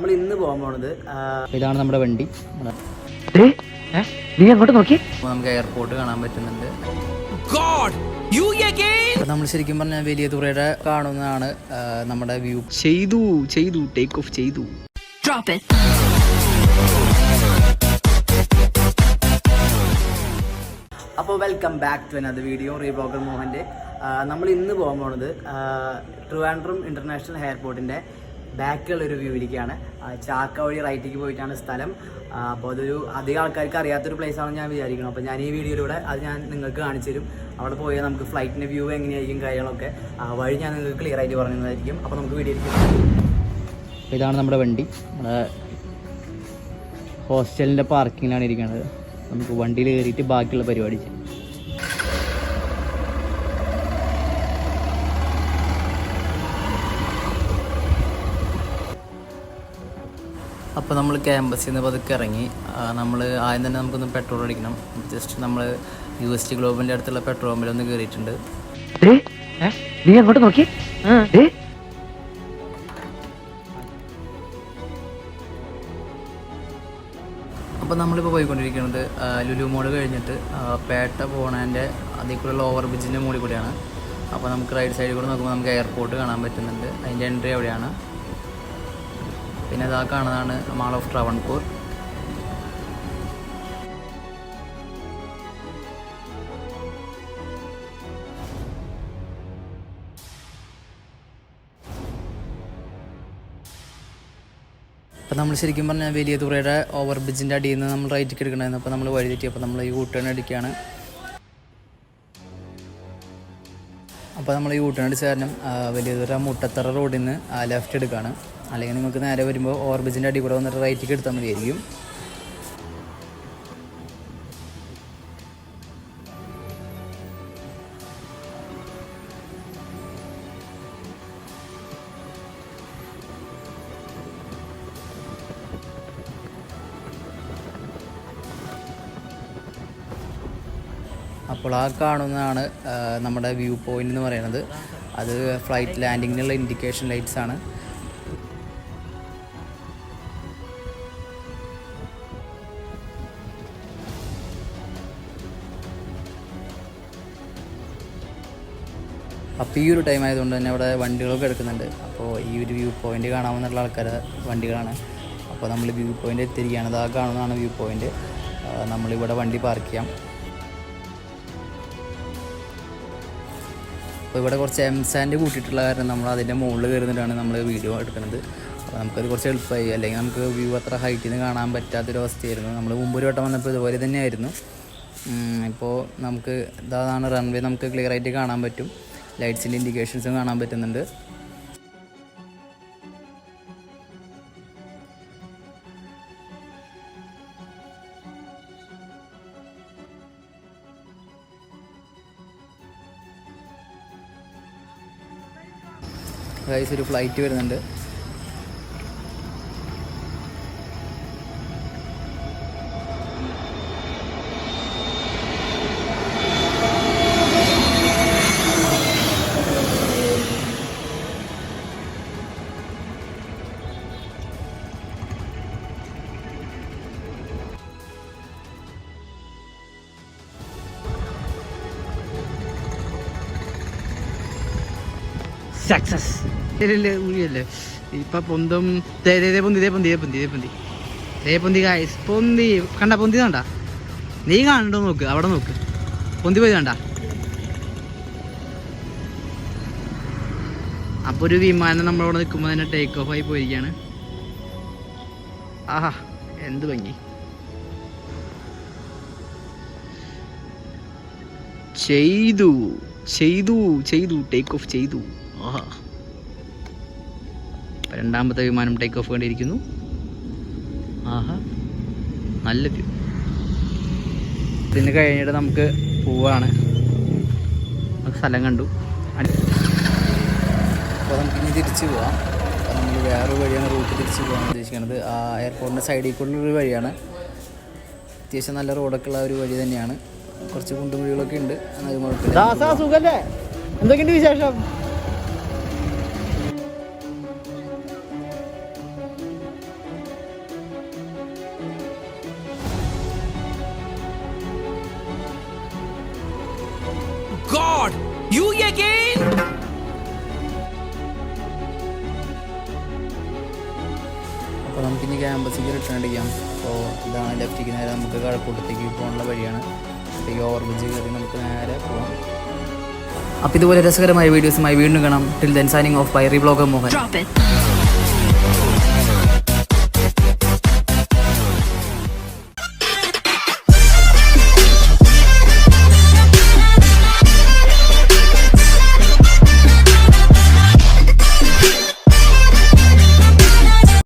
നമ്മൾ ഇന്ന് പോകാൻ പോണത് ഇതാണ് നമ്മുടെ വണ്ടി. നീ അങ്ങോട്ട് നോക്കി. നമുക്ക് എയർപോർട്ട് കാണാൻ പറ്റുന്നുണ്ട്. നമ്മൾ ശരിക്കും പറഞ്ഞാൽ വലിയ തുറയുടെ കാണുന്നതാണ് നമ്മുടെ വ്യൂ. ചെയ്തു ടേക്ക് ഓഫ് ചെയ്തു. അപ്പോൾ welcome back to another video. Reblogger മോഹൻ്റെ. നമ്മൾ ഇന്ന് പോകാൻ പോണത് ട്രിവാൻഡ്രം ഇൻ്റർനാഷണൽ എയർപോർട്ടിൻ്റെ ബാക്കിലുള്ളൊരു വ്യൂവിലേക്കാണ്. ചാക്ക വഴി റൈറ്റിലേക്ക് പോയിട്ടാണ് സ്ഥലം. അപ്പോൾ അതൊരു അധികം ആൾക്കാർക്ക് അറിയാത്തൊരു പ്ലേസ് ആണെന്ന് ഞാൻ വിചാരിക്കണം. അപ്പോൾ ഞാൻ ഈ വീഡിയോയിലൂടെ അത് ഞാൻ നിങ്ങൾക്ക് കാണിച്ചു തരും. അവിടെ പോയാൽ നമുക്ക് ഫ്ലൈറ്റിൻ്റെ വ്യൂ എങ്ങനെയായിരിക്കും കാര്യങ്ങളൊക്കെ വഴി ഞാൻ നിങ്ങൾക്ക് ക്ലിയർ ആയിട്ട് പറയുന്നതായിരിക്കും. അപ്പോൾ നമുക്ക് വീഡിയോയിലേക്ക്. ഇതാണ് നമ്മുടെ വണ്ടി. നമ്മുടെ ഹോസ്റ്റലിൻ്റെ പാർക്കിങ്ങിലാണ് ഇരിക്കുന്നത്. നമുക്ക് വണ്ടിയിൽ കയറിയിട്ട് ബാക്കിയുള്ള പരിപാടി ചെയ്യാം. അപ്പോൾ നമ്മൾ ക്യാമ്പസിൽ നിന്ന് പതുക്കെ ഇറങ്ങി. നമ്മൾ ആദ്യം തന്നെ നമുക്കൊന്ന് പെട്രോൾ അടിക്കണം. ജസ്റ്റ് നമ്മൾ UST ഗ്ലോബലിൻ്റെ അടുത്തുള്ള പെട്രോൾ പമ്പിലൊന്ന് കയറിയിട്ടുണ്ട്. നീ അങ്ങോട്ട് നോക്കി. അപ്പോൾ നമ്മളിപ്പോൾ പോയിക്കൊണ്ടിരിക്കുന്നത് ലുലു മോൾ കഴിഞ്ഞിട്ട് പേട്ട പോണതിൻ്റെ അതേക്കുള്ള ഓവർ ബ്രിഡ്ജിൻ്റെ മുകളിൽ കൂടിയാണ്. അപ്പോൾ നമുക്ക് റൈറ്റ് സൈഡിൽ കൂടെ നോക്കുമ്പോൾ നമുക്ക് എയർപോർട്ട് കാണാൻ പറ്റുന്നുണ്ട്. അതിൻ്റെ എൻട്രി അവിടെയാണ്. പിന്നെ ഇതാ കാണുന്നതാണ് മാൾ ഓഫ് ട്രാവൺകൂർ. അപ്പോൾ നമ്മൾ ശരിക്കും പറഞ്ഞാൽ വലിയ തുറയുടെ ഓവർ ബ്രിഡ്ജിൻ്റെ അടിയിൽ നിന്ന് നമ്മൾ റൈറ്റിലേക്ക് എടുക്കണമായിരുന്നു. അപ്പോൾ നമ്മൾ വഴി തെറ്റി. അപ്പോൾ നമ്മൾ യൂട്ടേൺ അടിക്കുകയാണ്. അപ്പോൾ നമ്മൾ യൂട്ടേൺ അടിച്ച കാരണം വലിയ തുറ മുട്ടത്തറ റോഡിൽ നിന്ന് ലെഫ്റ്റ് എടുക്കുകയാണ്. അല്ലെങ്കിൽ നിങ്ങൾക്ക് നേരെ വരുമ്പോൾ ഓവർ ബ്രിഡ്ജിൻ്റെ അടി കൂടെ വന്നിട്ട് റൈറ്റിലേക്ക് എടുത്താൽ മതിയായിരിക്കും. അപ്പോൾ ആ കാണുന്നതാണ് നമ്മുടെ വ്യൂ പോയിൻ്റ് എന്ന് പറയുന്നത്. അത് ഫ്ലൈറ്റ് ലാൻഡിങ്ങിനുള്ള ഇൻഡിക്കേഷൻ ലൈറ്റ്സ് ആണ്. അപ്പോൾ ഈ ഒരു ടൈം ആയതുകൊണ്ട് തന്നെ അവിടെ വണ്ടികളൊക്കെ എടുക്കുന്നുണ്ട്. അപ്പോൾ ഈ ഒരു വ്യൂ പോയിൻ്റ് കാണാമെന്നുള്ള ആൾക്കാരുടെ വണ്ടികളാണ്. അപ്പോൾ നമ്മൾ വ്യൂ പോയിൻ്റ് എത്തിയിരിക്കുകയാണ്. അത് ആ കാണുന്നതാണ് വ്യൂ പോയിൻ്റ്. നമ്മളിവിടെ വണ്ടി പാർക്ക് ചെയ്യാം. അപ്പോൾ ഇവിടെ കുറച്ച് എംസാൻഡ് കൂട്ടിയിട്ടുള്ള കാരണം നമ്മൾ അതിൻ്റെ മുകളിൽ കയറുന്നിട്ടാണ് നമ്മൾ വീഡിയോ എടുക്കുന്നത്. അപ്പോൾ നമുക്കത് കുറച്ച് എളുപ്പമായി. അല്ലെങ്കിൽ നമുക്ക് വ്യൂ അത്ര ഹൈറ്റിൽ നിന്ന് കാണാൻ പറ്റാത്തൊരവസ്ഥയായിരുന്നു. നമ്മൾ മുമ്പ് ഒരു വട്ടം വന്നപ്പോൾ ഇതുപോലെ തന്നെയായിരുന്നു. ഇപ്പോൾ നമുക്ക് ഇതാണ് റൺവേ. നമുക്ക് ക്ലിയർ ആയിട്ട് കാണാൻ പറ്റും. ലൈറ്റ്സിൻ്റെ ഇൻഡിക്കേഷൻസും കാണാൻ പറ്റുന്നുണ്ട്. ഗൈസ്, ഒരു ഫ്ലൈറ്റ് വരുന്നുണ്ട്. സക്സസ് ഊരിയല്ലേ ഇപ്പൊ പൊന്തും. പൊന്തി ഗായ്സ്, പൊന്തി കണ്ട. പൊന്തി കണ്ട. നീ കാണണ്ടോ നോക്ക്. അവിടെ നോക്ക്. പൊന്തി പോയി കണ്ട. അപ്പൊ ഒരു വിമാനം നമ്മളവിടെ നിൽക്കുമ്പോൾ തന്നെ ടേക്ക് ഓഫ് ആയി പോയിരിക്കുകയാണ്. ആഹാ, എന്ത് ഭംഗി. ചെയ്തു ടേക്ക് ഓഫ് ചെയ്തു. ആഹാ, രണ്ടാമത്തെ വിമാനം ടേക്ക് ഓഫ് കണ്ടിരിക്കുന്നു. ആഹാ, നല്ല വ്യൂ. ഇതിന് കഴിഞ്ഞിട്ട് നമുക്ക് പോവാണ്. സ്ഥലം കണ്ടു. അപ്പോൾ നമുക്കിനി തിരിച്ച് പോവാം. അപ്പോൾ നമ്മൾ വേറൊരു വഴിയാണ് റൂട്ട് തിരിച്ച് പോകാൻ ഉദ്ദേശിക്കുന്നത്. ആ എയർപോർട്ടിൻ്റെ സൈഡിലേക്കുള്ളൊരു വഴിയാണ്. അത്യാവശ്യം നല്ല റോഡൊക്കെ ഉള്ള ഒരു വഴി തന്നെയാണ്. കുറച്ച് കുണ്ടും കുഴികളൊക്കെ ഉണ്ട്. എന്നാലും കുഴപ്പമില്ല. സുഖല്ലേ? എന്തൊക്കെയുണ്ട് വിശേഷം? ക്യാമ്പസിലേക്ക് റിട്ടേൺ അടിക്കാം. അപ്പോൾ ഇതാണ് ലെഫ്റ്റിക്ക് നേരെ നമുക്ക് കഴക്കൂട്ടത്തേക്ക് പോകാനുള്ള വഴിയാണ്. അപ്പോൾ ഈ ഓവർ ബ്രിഡ്ജ് കയറി നമുക്ക് നേരെ പോകാം. അപ്പോൾ ഇതുപോലെ രസകരമായ വീഡിയോസുമായി വീണ്ടും കാണാം. Till then signing off by reblogger Mohan.